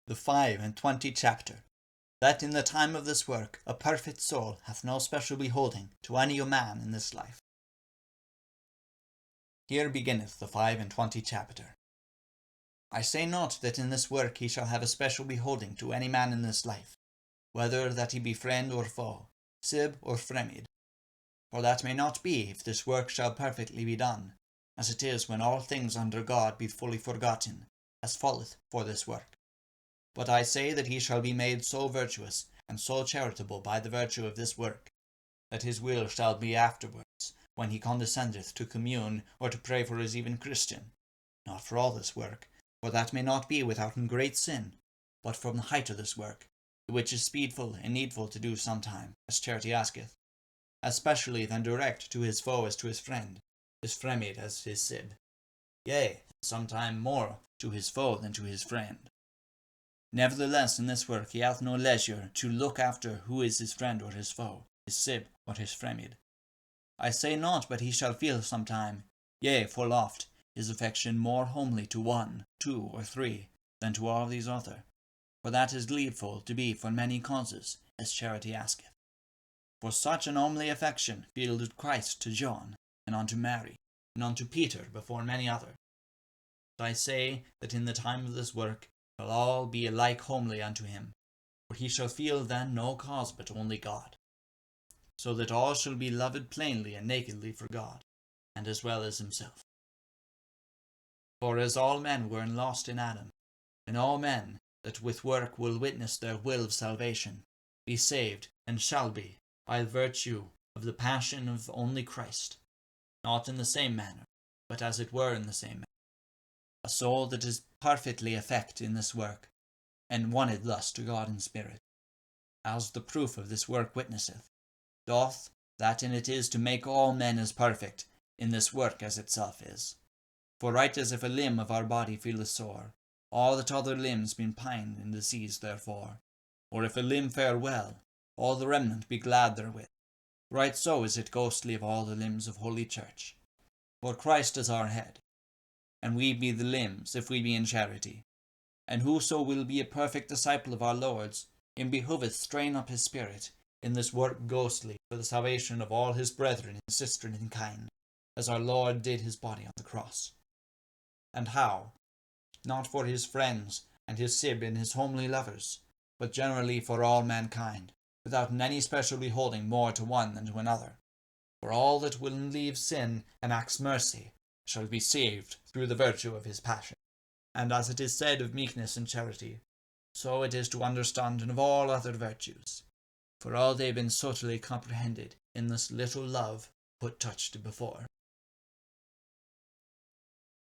the 25th chapter. That in the time of this work a perfect soul hath no special beholding to any man in this life. Here beginneth the 25th chapter. I say not that in this work he shall have a special beholding to any man in this life, whether that he be friend or foe, sib or fremid. For that may not be if this work shall perfectly be done, as it is when all things under God be fully forgotten, as falleth for this work. But I say that he shall be made so virtuous and so charitable by the virtue of this work, that his will shall be afterwards, when he condescendeth to commune or to pray for his even Christian, not for all this work, for that may not be withouten great sin, but from the height of this work, the which is speedful and needful to do sometime, as charity asketh, as specially then direct to his foe as to his friend, his fremid as his sib, yea, sometime more to his foe than to his friend. Nevertheless in this work he hath no leisure to look after who is his friend or his foe, his sib or his fremid. I say not but he shall feel sometime, yea, full oft, his affection more homely to one, two, or three, than to all these other, for that is lieful to be for many causes, as charity asketh. For such an homely affection fielded Christ to John, and unto Mary, and unto Peter before many other. But I say that in the time of this work shall all be alike homely unto him, for he shall feel then no cause but only God, so that all shall be loved plainly and nakedly for God, and as well as himself. For as all men were lost in Adam, and all men that with work will witness their will of salvation, be saved, and shall be, by virtue of the passion of only Christ, not in the same manner, but as it were in the same manner. A soul that is perfectly effect in this work, and wonted thus to God in spirit, as the proof of this work witnesseth, doth that in it is to make all men as perfect in this work as itself is. For right as if a limb of our body feeleth sore, all that other limbs be pined and diseased therefore, or if a limb fare well, all the remnant be glad therewith. Right so is it ghostly of all the limbs of Holy Church. For Christ is our head, and we be the limbs, if we be in charity. And whoso will be a perfect disciple of our Lord's, him behoveth strain up his spirit in this work ghostly for the salvation of all his brethren and sistren in kind, as our Lord did his body on the cross. And how? Not for his friends and his sib and his homely lovers, but generally for all mankind, without any special beholding more to one than to another. For all that will leave sin and acts mercy shall be saved through the virtue of his passion. And as it is said of meekness and charity, so it is to understand and of all other virtues, for all they have been subtly comprehended in this little love put touched before.